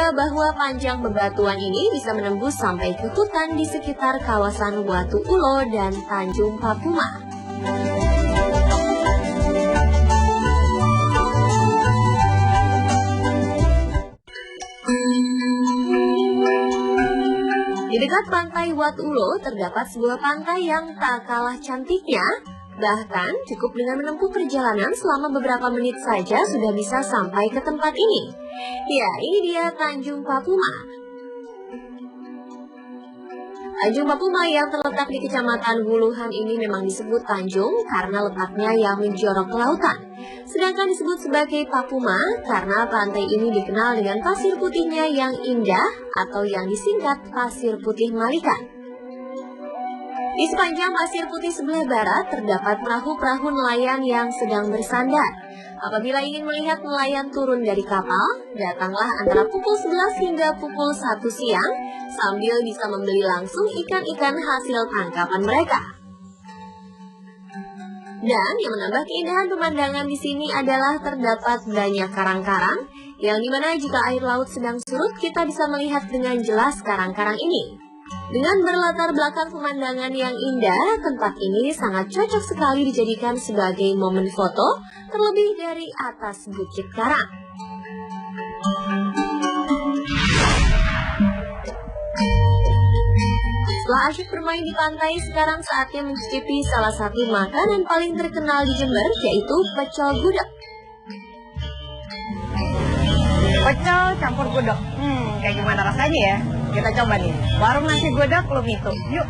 juga bahwa panjang bebatuan ini bisa menembus sampai ke hutan di sekitar kawasan Watu Ulo dan Tanjung Papuma. Di dekat pantai Watu Ulo terdapat sebuah pantai yang tak kalah cantiknya. Bahkan cukup dengan menempuh perjalanan selama beberapa menit saja sudah bisa sampai ke tempat ini. Ya, ini dia Tanjung Papuma. Tanjung Papuma yang terletak di Kecamatan Wuluhan ini memang disebut Tanjung karena letaknya yang menjorok ke lautan. Sedangkan disebut sebagai Papuma karena pantai ini dikenal dengan pasir putihnya yang indah atau yang disingkat Pasir Putih Malikan. Di sepanjang pasir putih sebelah barat terdapat perahu-perahu nelayan yang sedang bersandar. Apabila ingin melihat nelayan turun dari kapal, datanglah antara pukul 11 hingga pukul 1 siang sambil bisa membeli langsung ikan-ikan hasil tangkapan mereka. Dan yang menambah keindahan pemandangan di sini adalah terdapat banyak karang-karang, yang dimana jika air laut sedang surut kita bisa melihat dengan jelas karang-karang ini. Dengan berlatar belakang pemandangan yang indah, tempat ini sangat cocok sekali dijadikan sebagai momen foto, terlebih dari atas Bukit Karang. Setelah asyik bermain di pantai, sekarang saatnya mencicipi salah satu makanan paling terkenal di Jember, yaitu pecel gudeg. Pecel campur gudeg. Kayak gimana rasanya ya? Kita coba nih. Warung nasi gudeg Lumitu. Yuk.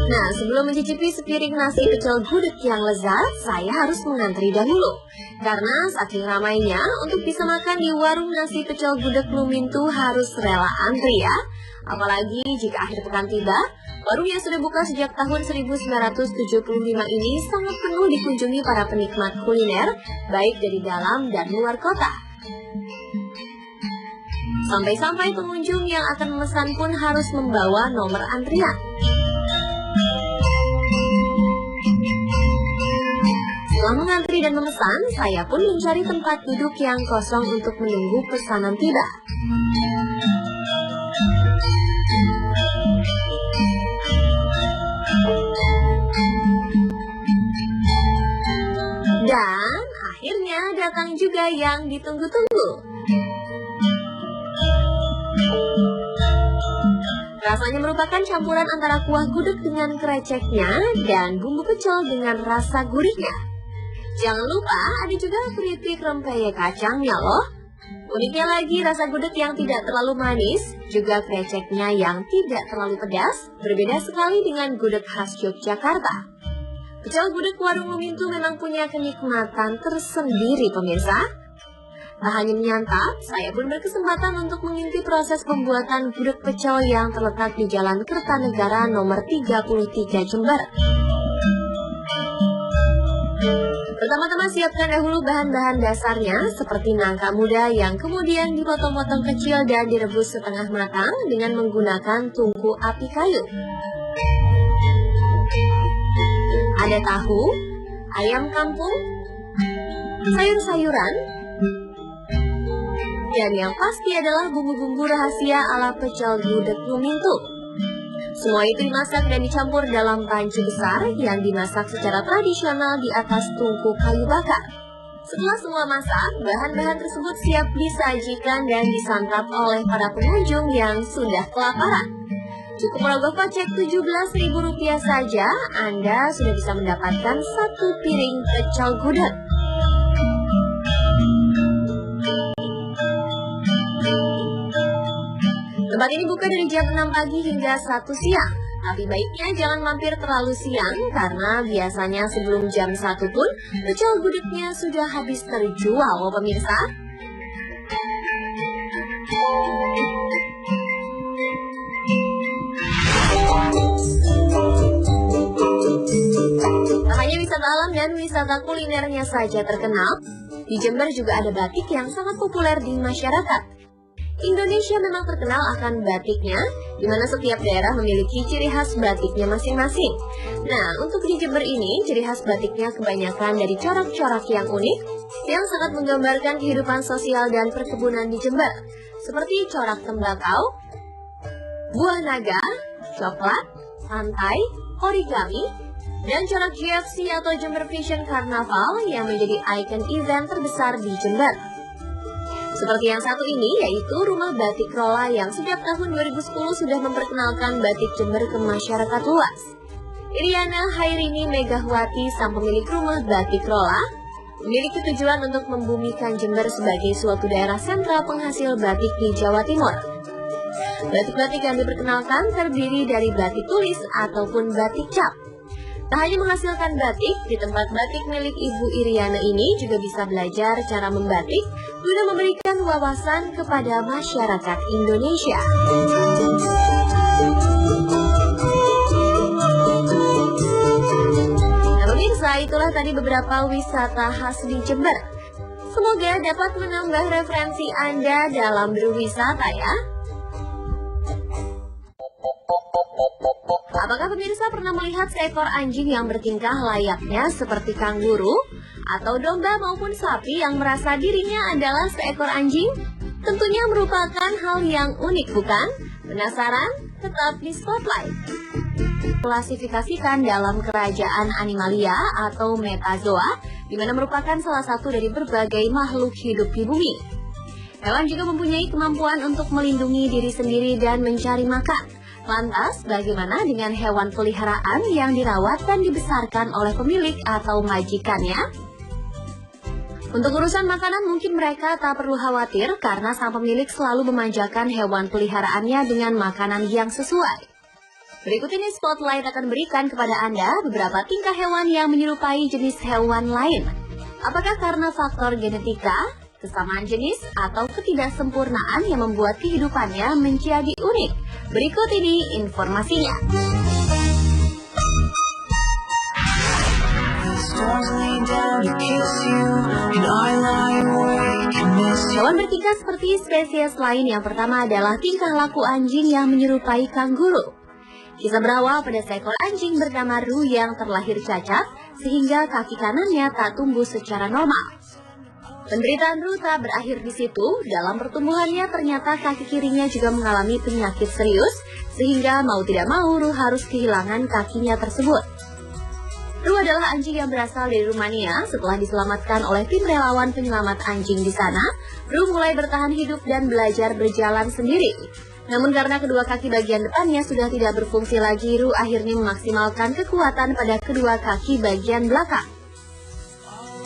Nah, sebelum mencicipi sepiring nasi pecel gudeg yang lezat, saya harus mengantri dahulu. Karena saking ramainya, untuk bisa makan di warung nasi pecel gudeg Lumintu harus rela antri ya. Apalagi jika akhir pekan tiba, warung yang sudah buka sejak tahun 1975 ini sangat penuh dikunjungi para penikmat kuliner, baik dari dalam dan luar kota. Sampai-sampai pengunjung yang akan memesan pun harus membawa nomor antrian. Setelah mengantri dan memesan, saya pun mencari tempat duduk yang kosong untuk menunggu pesanan tiba. Dan akhirnya datang juga yang ditunggu-tunggu. Rasanya merupakan campuran antara kuah gudeg dengan kreceknya dan bumbu pecel dengan rasa gurihnya. Jangan lupa ada juga keripik rempeyek kacangnya loh. Uniknya lagi rasa gudeg yang tidak terlalu manis, juga kreceknya yang tidak terlalu pedas, berbeda sekali dengan gudeg khas Yogyakarta. Pecel gudeg warung Lumintu memang punya kenikmatan tersendiri pemirsa. Tak hanya menyantap, saya pun berkesempatan untuk mengintip proses pembuatan gudeg pecel yang terletak di Jalan Kertanegara nomor 33 Jember. Pertama-tama siapkan dahulu bahan-bahan dasarnya seperti nangka muda yang kemudian dipotong-potong kecil dan direbus setengah matang dengan menggunakan tungku api kayu. Ada tahu, ayam kampung, sayur-sayuran, dan yang pasti adalah bumbu-bumbu rahasia ala pecel gudeg Lumintu. Semua itu dimasak dan dicampur dalam panci besar yang dimasak secara tradisional di atas tungku kayu bakar. Setelah semua masak, bahan-bahan tersebut siap disajikan dan disantap oleh para pengunjung yang sudah kelaparan. Cukup merogoh kocek Rp17.000 saja, Anda sudah bisa mendapatkan satu piring pecel gudeg. Tempat ini buka dari jam 6 pagi hingga 1 siang. Tapi baiknya jangan mampir terlalu siang karena biasanya sebelum jam 1 pun pecel gudegnya sudah habis terjual loh pemirsa. Tak hanya wisata alam dan wisata kulinernya saja terkenal, di Jember juga ada batik yang sangat populer di masyarakat. Indonesia memang terkenal akan batiknya, di mana setiap daerah memiliki ciri khas batiknya masing-masing. Nah, untuk di Jember ini, ciri khas batiknya kebanyakan dari corak-corak yang unik, yang sangat menggambarkan kehidupan sosial dan perkebunan di Jember, seperti corak tembakau, buah naga, coklat, santai, origami, dan corak GFC atau Jember Fashion Carnaval yang menjadi ikon event terbesar di Jember. Seperti yang satu ini, yaitu Rumah Batik Rola yang sejak tahun 2010 sudah memperkenalkan batik Jember ke masyarakat luas. Iriana Hairini Megawati, sang pemilik Rumah Batik Rola, memiliki tujuan untuk membumikan Jember sebagai suatu daerah sentral penghasil batik di Jawa Timur. Batik-batik yang diperkenalkan terdiri dari batik tulis ataupun batik cap. Tak hanya menghasilkan batik, di tempat batik milik Ibu Iriana ini juga bisa belajar cara membatik guna memberikan wawasan kepada masyarakat Indonesia. Nah, pemirsa, itulah tadi beberapa wisata khas di Jember. Semoga dapat menambah referensi Anda dalam berwisata ya. Apakah pemirsa pernah melihat seekor anjing yang bertingkah layaknya seperti kanguru, atau domba maupun sapi yang merasa dirinya adalah seekor anjing? Tentunya merupakan hal yang unik, bukan? Penasaran? Tetap di Spotlight. Klasifikasikan dalam kerajaan Animalia atau Metazoa, di mana merupakan salah satu dari berbagai makhluk hidup di bumi. Hewan juga mempunyai kemampuan untuk melindungi diri sendiri dan mencari makan. Lantas, bagaimana dengan hewan peliharaan yang dirawat dan dibesarkan oleh pemilik atau majikannya? Untuk urusan makanan mungkin mereka tak perlu khawatir karena sang pemilik selalu memanjakan hewan peliharaannya dengan makanan yang sesuai. Berikut ini Spotlight akan berikan kepada Anda beberapa tingkah hewan yang menyerupai jenis hewan lain. Apakah karena faktor genetika, kesamaan jenis, atau ketidaksempurnaan yang membuat kehidupannya menjadi unik? Berikut ini informasinya. Hewan bertingkah seperti spesies lain yang pertama adalah tingkah laku anjing yang menyerupai kanguru. Kisah berawal pada seekor anjing bernama Ru yang terlahir cacat sehingga kaki kanannya tak tumbuh secara normal. Penderitaan Ru tak berakhir di situ. Dalam pertumbuhannya ternyata kaki kirinya juga mengalami penyakit serius, sehingga mau tidak mau Ru harus kehilangan kakinya tersebut. Ru adalah anjing yang berasal dari Rumania. Setelah diselamatkan oleh tim relawan penyelamat anjing di sana, Ru mulai bertahan hidup dan belajar berjalan sendiri. Namun karena kedua kaki bagian depannya sudah tidak berfungsi lagi, Ru akhirnya memaksimalkan kekuatan pada kedua kaki bagian belakang.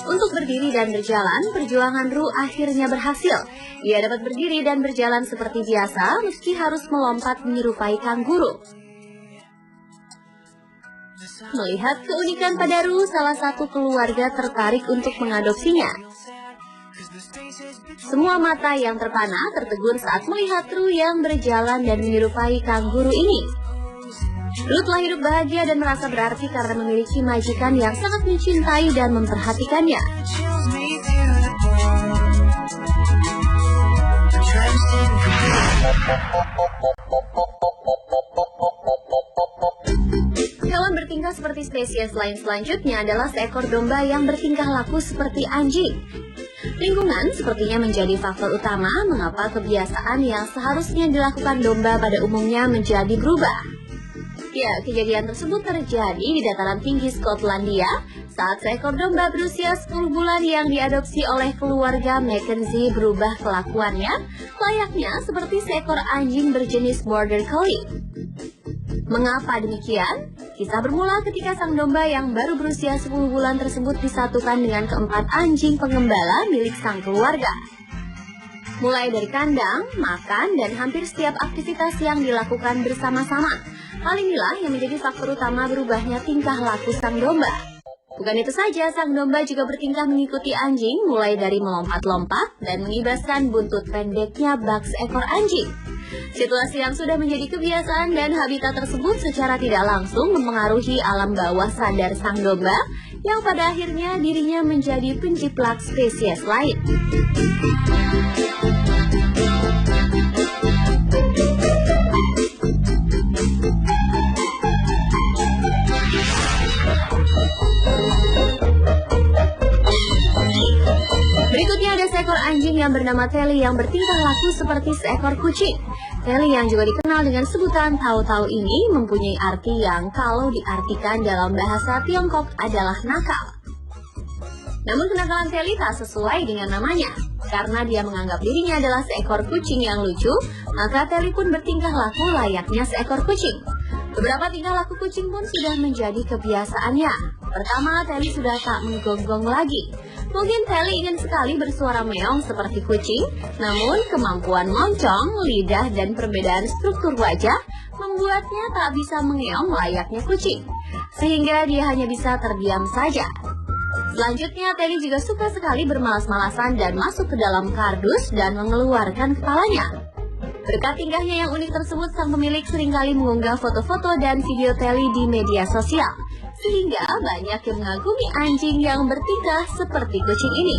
Untuk berdiri dan berjalan, perjuangan Ru akhirnya berhasil. Dia dapat berdiri dan berjalan seperti biasa, meski harus melompat menyerupai kanguru. Melihat keunikan pada Ru, salah satu keluarga tertarik untuk mengadopsinya. Semua mata yang terpana tertegun saat melihat Ru yang berjalan dan menyerupai kanguru ini. Ru telah hidup bahagia dan merasa berarti karena memiliki majikan yang sangat mencintai dan memperhatikannya. Hewan bertingkah seperti spesies lain selanjutnya adalah seekor domba yang bertingkah laku seperti anjing. Lingkungan sepertinya menjadi faktor utama mengapa kebiasaan yang seharusnya dilakukan domba pada umumnya menjadi berubah. Ya, kejadian tersebut terjadi di dataran tinggi Skotlandia saat seekor domba berusia 10 bulan yang diadopsi oleh keluarga Mackenzie berubah kelakuannya layaknya seperti seekor anjing berjenis Border Collie. Mengapa demikian? Kisah bermula ketika sang domba yang baru berusia 10 bulan tersebut disatukan dengan keempat anjing pengembala milik sang keluarga. Mulai dari kandang, makan, dan hampir setiap aktivitas yang dilakukan bersama-sama. Hal inilah yang menjadi faktor utama berubahnya tingkah laku sang domba. Bukan itu saja, sang domba juga bertingkah mengikuti anjing, mulai dari melompat-lompat dan mengibaskan buntut pendeknya bak seekor anjing. Situasi yang sudah menjadi kebiasaan dan habitat tersebut secara tidak langsung mempengaruhi alam bawah sadar sang domba, yang pada akhirnya dirinya menjadi penciplak spesies lain. bersama Telly yang bertingkah laku seperti seekor kucing. Telly yang juga dikenal dengan sebutan tahu-tahu ini mempunyai arti yang kalau diartikan dalam bahasa Tiongkok adalah nakal. Namun kenakalan Telly tak sesuai dengan namanya. Karena dia menganggap dirinya adalah seekor kucing yang lucu, maka Telly pun bertingkah laku layaknya seekor kucing. Beberapa tingkah laku kucing pun sudah menjadi kebiasaannya. Pertama, Telly sudah tak menggonggong lagi. Mungkin Telly ingin sekali bersuara meong seperti kucing, namun kemampuan moncong, lidah, dan perbedaan struktur wajah membuatnya tak bisa mengeong layaknya kucing. Sehingga dia hanya bisa terdiam saja. Selanjutnya, Telly juga suka sekali bermalas-malasan dan masuk ke dalam kardus dan mengeluarkan kepalanya. Berkat tingkahnya yang unik tersebut, sang pemilik seringkali mengunggah foto-foto dan video Telly di media sosial. Sehingga banyak yang mengagumi anjing yang bertingkah seperti kucing ini.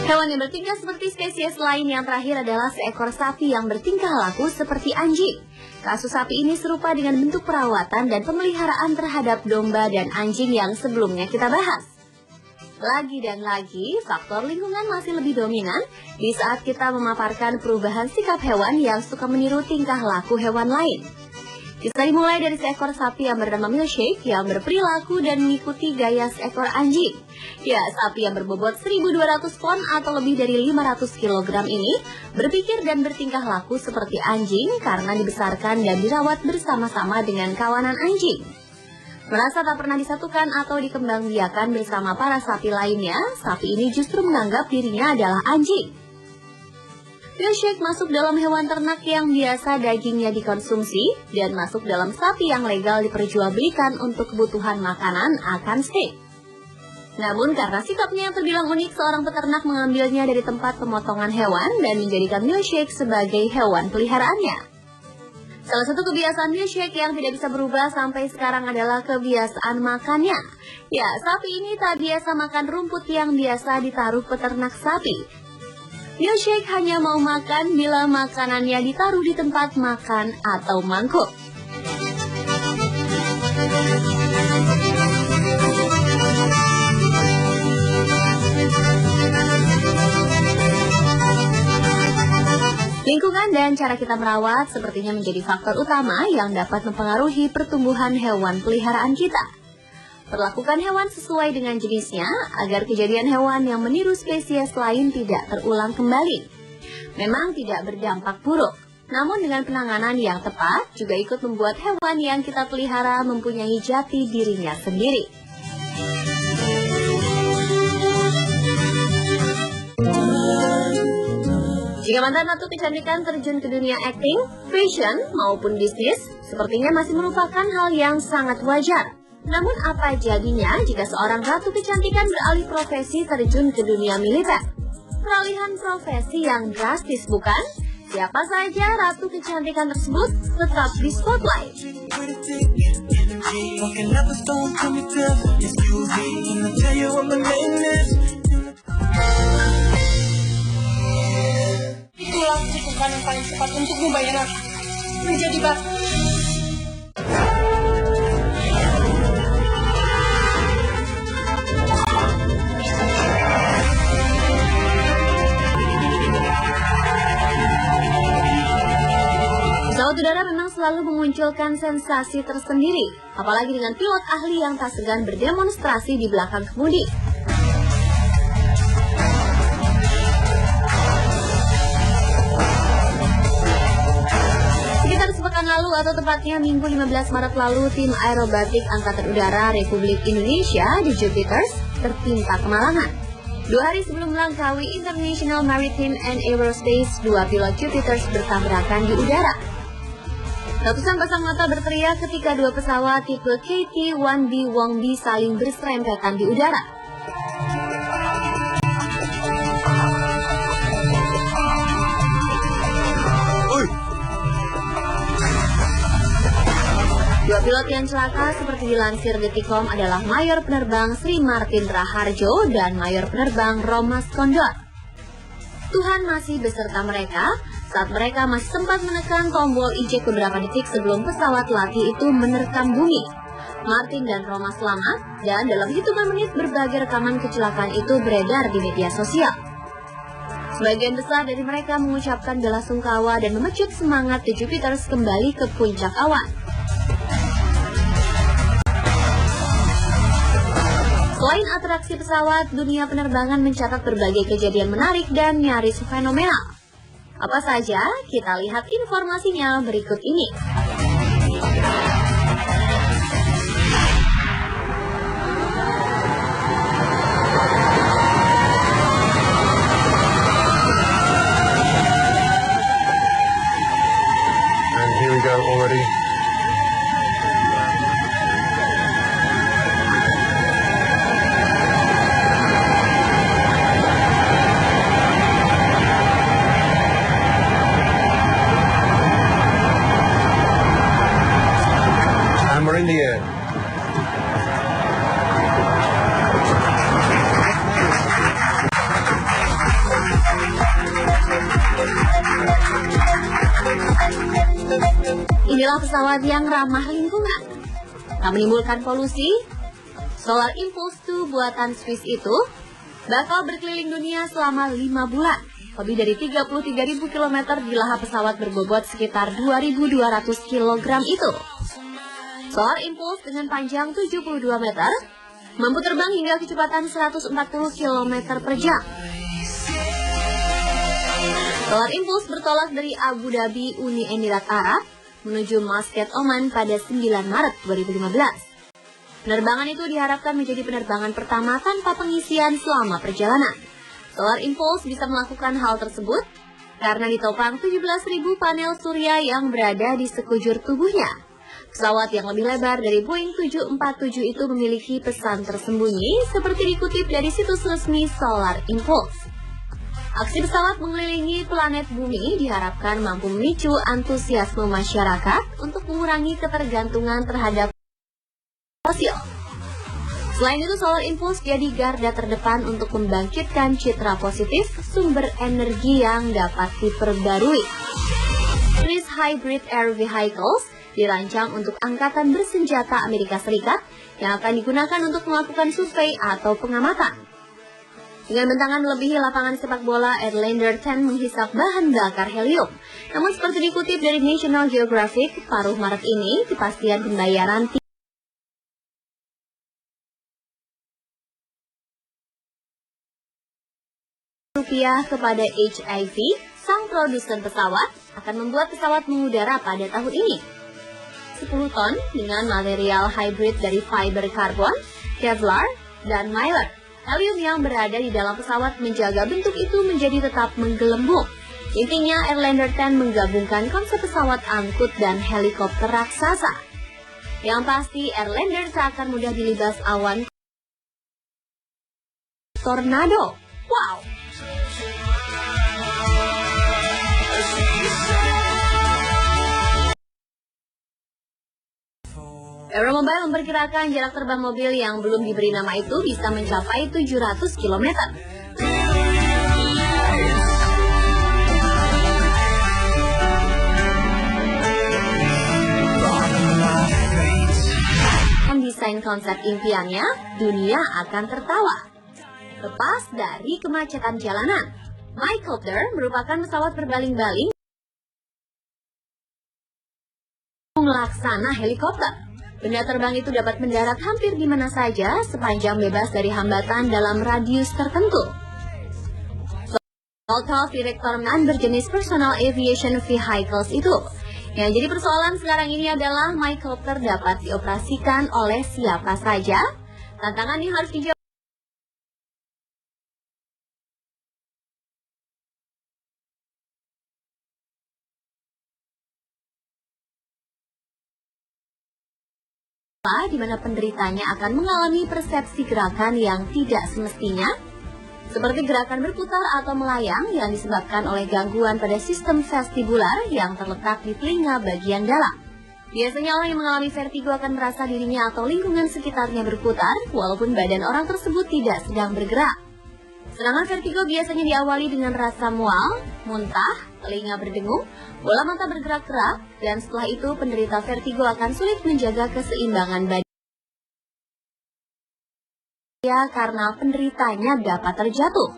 Hewan yang bertingkah seperti spesies lain yang terakhir adalah seekor sapi yang bertingkah laku seperti anjing. Kasus sapi ini serupa dengan bentuk perawatan dan pemeliharaan terhadap domba dan anjing yang sebelumnya kita bahas. Lagi dan lagi, faktor lingkungan masih lebih dominan di saat kita memaparkan perubahan sikap hewan yang suka meniru tingkah laku hewan lain. Kisah dimulai dari seekor sapi yang bernama Milkshake yang berperilaku dan mengikuti gaya seekor anjing. Ya, sapi yang berbobot 1.200 pon atau lebih dari 500 kg ini berpikir dan bertingkah laku seperti anjing karena dibesarkan dan dirawat bersama-sama dengan kawanan anjing. Merasa tak pernah disatukan atau dikembangbiakan bersama para sapi lainnya, sapi ini justru menganggap dirinya adalah anjing. Milkshake masuk dalam hewan ternak yang biasa dagingnya dikonsumsi dan masuk dalam sapi yang legal diperjualbelikan untuk kebutuhan makanan akan steak. Namun karena sikapnya yang terbilang unik, seorang peternak mengambilnya dari tempat pemotongan hewan dan menjadikan Milkshake sebagai hewan peliharaannya. Salah satu kebiasaan Milkshake yang tidak bisa berubah sampai sekarang adalah kebiasaan makannya. Ya, sapi ini tak biasa makan rumput yang biasa ditaruh peternak sapi. Milkshake hanya mau makan bila makanannya ditaruh di tempat makan atau mangkuk. Lingkungan dan cara kita merawat sepertinya menjadi faktor utama yang dapat mempengaruhi pertumbuhan hewan peliharaan kita. Perlakukan hewan sesuai dengan jenisnya agar kejadian hewan yang meniru spesies lain tidak terulang kembali. Memang tidak berdampak buruk, namun dengan penanganan yang tepat juga ikut membuat hewan yang kita pelihara mempunyai jati dirinya sendiri. Jika mantan ratu kecantikan terjun ke dunia acting, fashion maupun bisnis, sepertinya masih merupakan hal yang sangat wajar. Namun apa jadinya jika seorang ratu kecantikan beralih profesi terjun ke dunia militer? Peralihan profesi yang drastis bukan? Siapa saja ratu kecantikan tersebut tetap di spotlight. Itulah keputusan yang paling cepat untukmu, Bayana. Menjadi batu. Pesawat udara memang selalu memunculkan sensasi tersendiri, apalagi dengan pilot ahli yang tak segan berdemonstrasi di belakang kemudi. Sekitar sepekan lalu atau tepatnya Minggu 15 Maret lalu, tim aerobatik Angkatan Udara Republik Indonesia di Jupiters tertimpa kemalangan. 2 hari sebelum melangkaui International Maritime and Aerospace, 2 pilot Jupiters bertabrakan di udara. Ratusan pasang mata berteriak ketika 2 pesawat tipe KT-1B Wong-B saling berserempetan di udara. Dua pilot yang celaka seperti dilansir Detikcom adalah Mayor Penerbang Sri Martin Raharjo dan Mayor Penerbang Romas Kondor. Tuhan masih beserta mereka saat mereka masih sempat menekan tombol eject beberapa detik sebelum pesawat latih itu menerkam bumi. Martin dan Roma selamat, dan dalam hitungan menit berbagai rekaman kecelakaan itu beredar di media sosial. Sebagian besar dari mereka mengucapkan bela sungkawa dan memecut semangat The Jupiters kembali ke puncak awan. Selain atraksi pesawat, dunia penerbangan mencatat berbagai kejadian menarik dan nyaris fenomenal. Apa saja? Kita lihat informasinya berikut ini. And here we go already. And we're in the air. Inilah pesawat yang ramah lingkungan, tak menimbulkan polusi. Solar Impulse 2 buatan Swiss itu bakal berkeliling dunia selama 5 bulan. Lebih dari 33.000 km di lahap pesawat berbobot sekitar 2.200 kg itu. Solar Impulse dengan panjang 72 meter mampu terbang hingga kecepatan 140 km per jam. Solar Impulse bertolak dari Abu Dhabi, Uni Emirat Arab, menuju Muscat, Oman pada 9 Maret 2015. Penerbangan itu diharapkan menjadi penerbangan pertama tanpa pengisian selama perjalanan. Solar Impulse bisa melakukan hal tersebut karena ditopang 17.000 panel surya yang berada di sekujur tubuhnya. Pesawat yang lebih lebar dari Boeing 747 itu memiliki pesan tersembunyi seperti dikutip dari situs resmi Solar Impulse. Aksi pesawat mengelilingi planet bumi diharapkan mampu memicu antusiasme masyarakat untuk mengurangi ketergantungan terhadap fosil. Selain itu, Solar Impulse jadi garda terdepan untuk membangkitkan citra positif sumber energi yang dapat diperbarui. Jenis Hybrid Air Vehicles dirancang untuk angkatan bersenjata Amerika Serikat yang akan digunakan untuk melakukan survei atau pengamatan. Dengan bentangan melebihi lapangan sepak bola, Airlander 10 menghisap bahan bakar helium. Namun seperti dikutip dari National Geographic, paruh Maret ini kepastian pembayaran rupiah kepada HIV, sang produsen pesawat, akan membuat pesawat mengudara pada tahun ini. 10 ton dengan material hybrid dari fiber karbon, Kevlar, dan Mylar. Helium yang berada di dalam pesawat menjaga bentuk itu menjadi tetap menggelembung. Intinya, Airlander 10 menggabungkan konsep pesawat angkut dan helikopter raksasa. Yang pasti, Airlander tak akan mudah dilibas awan tornado. Wow! Euromobile memperkirakan jarak terbang mobil yang belum diberi nama itu bisa mencapai 700 km. Desain konsep impiannya, dunia akan tertawa. Lepas dari kemacetan jalanan, MyCopter merupakan pesawat berbaling-baling laksana helikopter. Benda terbang itu dapat mendarat hampir di mana saja sepanjang bebas dari hambatan dalam radius tertentu. Total Director Man berjenis Personal Aviation Vehicles itu. Yang jadi persoalan sekarang ini adalah MyCopter dapat dioperasikan oleh siapa saja. Tantangan yang harus dijawab di mana penderitanya akan mengalami persepsi gerakan yang tidak semestinya, seperti gerakan berputar atau melayang yang disebabkan oleh gangguan pada sistem vestibular yang terletak di telinga bagian dalam. Biasanya orang yang mengalami vertigo akan merasa dirinya atau lingkungan sekitarnya berputar, walaupun badan orang tersebut tidak sedang bergerak. Serangan vertigo biasanya diawali dengan rasa mual, muntah, telinga berdengung, bola mata bergerak-gerak, dan setelah itu penderita vertigo akan sulit menjaga keseimbangan badan karena penderitanya dapat terjatuh.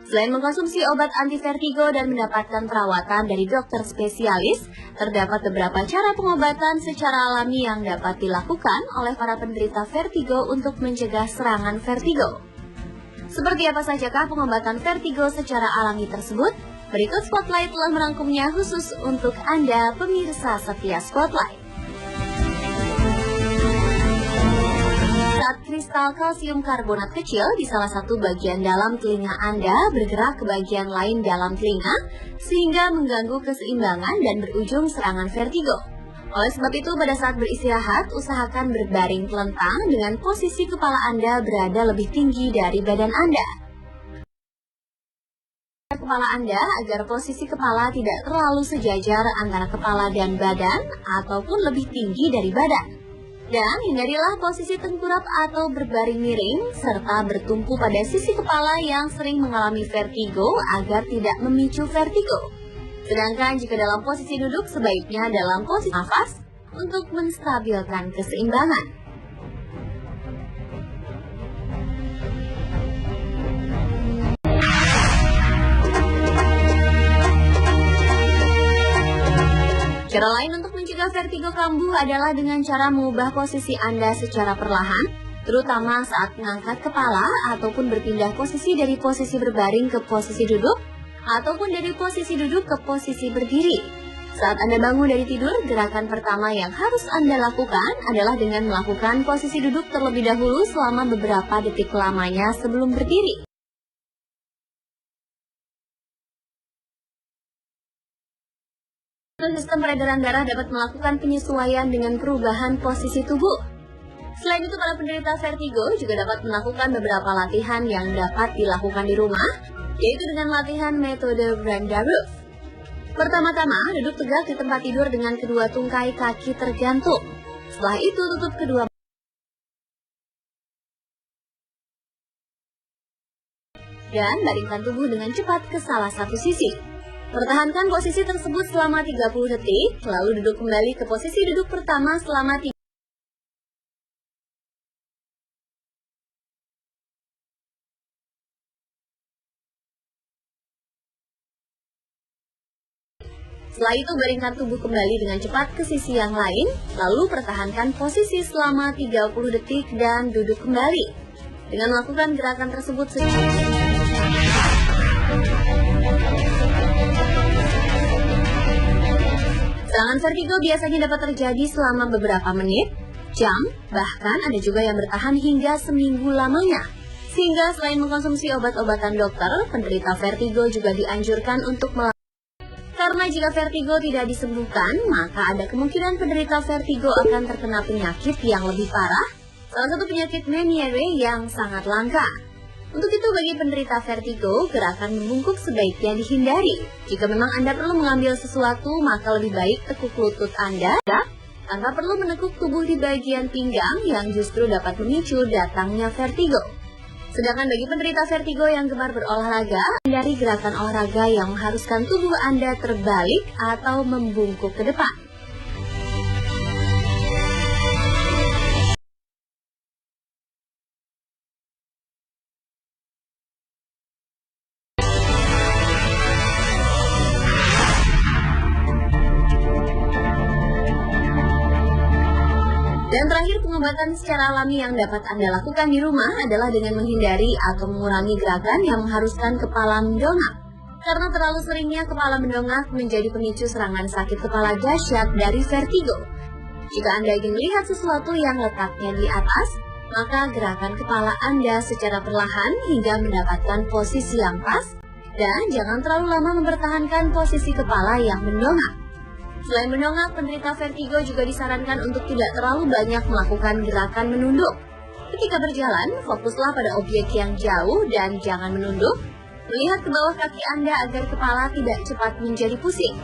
Selain mengkonsumsi obat anti vertigo dan mendapatkan perawatan dari dokter spesialis, terdapat beberapa cara pengobatan secara alami yang dapat dilakukan oleh para penderita vertigo untuk mencegah serangan vertigo. Seperti apa sajakah pengobatan vertigo secara alami tersebut? Berikut Spotlight telah merangkumnya khusus untuk Anda pemirsa setia Spotlight. Saat kristal kalsium karbonat kecil di salah satu bagian dalam telinga Anda bergerak ke bagian lain dalam telinga, sehingga mengganggu keseimbangan dan berujung serangan vertigo. Oleh sebab itu, pada saat beristirahat, usahakan berbaring telentang dengan posisi kepala Anda berada lebih tinggi dari badan Anda. Kepala Anda agar posisi kepala tidak terlalu sejajar antara kepala dan badan, ataupun lebih tinggi dari badan. Dan hindarilah posisi tengkurap atau berbaring miring, serta bertumpu pada sisi kepala yang sering mengalami vertigo agar tidak memicu vertigo. Sedangkan jika dalam posisi duduk, sebaiknya dalam posisi nafas untuk menstabilkan keseimbangan. Cara lain untuk mencegah vertigo kambuh adalah dengan cara mengubah posisi Anda secara perlahan, terutama saat mengangkat kepala ataupun berpindah posisi dari posisi berbaring ke posisi duduk, ataupun dari posisi duduk ke posisi berdiri. Saat Anda bangun dari tidur, gerakan pertama yang harus Anda lakukan adalah dengan melakukan posisi duduk terlebih dahulu selama beberapa detik lamanya sebelum berdiri. Sistem peredaran darah dapat melakukan penyesuaian dengan perubahan posisi tubuh. Selain itu, para penderita vertigo juga dapat melakukan beberapa latihan yang dapat dilakukan di rumah, yaitu dengan latihan metode Branda Roof. Pertama-tama, duduk tegak di tempat tidur dengan kedua tungkai kaki tergantung. Setelah itu, tutup kedua dan baringkan tubuh dengan cepat ke salah satu sisi. Pertahankan posisi tersebut selama 30 detik, lalu duduk kembali ke posisi duduk pertama selama 3 Setelah itu baringkan tubuh kembali dengan cepat ke sisi yang lain, lalu pertahankan posisi selama 30 detik dan duduk kembali. Dengan melakukan gerakan tersebut serangan vertigo biasanya dapat terjadi selama beberapa menit, jam, bahkan ada juga yang bertahan hingga seminggu lamanya. Sehingga selain mengkonsumsi obat-obatan dokter, penderita vertigo juga dianjurkan untuk melakukan. Karena jika vertigo tidak disembuhkan, maka ada kemungkinan penderita vertigo akan terkena penyakit yang lebih parah, salah satu penyakit Meniere yang sangat langka. Untuk itu, bagi penderita vertigo, gerakan membungkuk sebaiknya dihindari. Jika memang Anda perlu mengambil sesuatu, maka lebih baik tekuk lutut Anda tanpa perlu menekuk tubuh di bagian pinggang yang justru dapat memicu datangnya vertigo. Sedangkan bagi penderita vertigo yang gemar berolahraga, hindari gerakan olahraga yang mengharuskan tubuh Anda terbalik atau membungkuk ke depan. Dan terakhir, pengobatan secara alami yang dapat Anda lakukan di rumah adalah dengan menghindari atau mengurangi gerakan yang mengharuskan kepala mendongak. Karena terlalu seringnya kepala mendongak menjadi pemicu serangan sakit kepala dahsyat dari vertigo. Jika Anda ingin melihat sesuatu yang letaknya di atas, maka gerakan kepala Anda secara perlahan hingga mendapatkan posisi yang pas, dan jangan terlalu lama mempertahankan posisi kepala yang mendongak. Selain mendongak, penderita vertigo juga disarankan untuk tidak terlalu banyak melakukan gerakan menunduk. Ketika berjalan, fokuslah pada objek yang jauh dan jangan menunduk. Melihat ke bawah kaki Anda agar kepala tidak cepat menjadi pusing.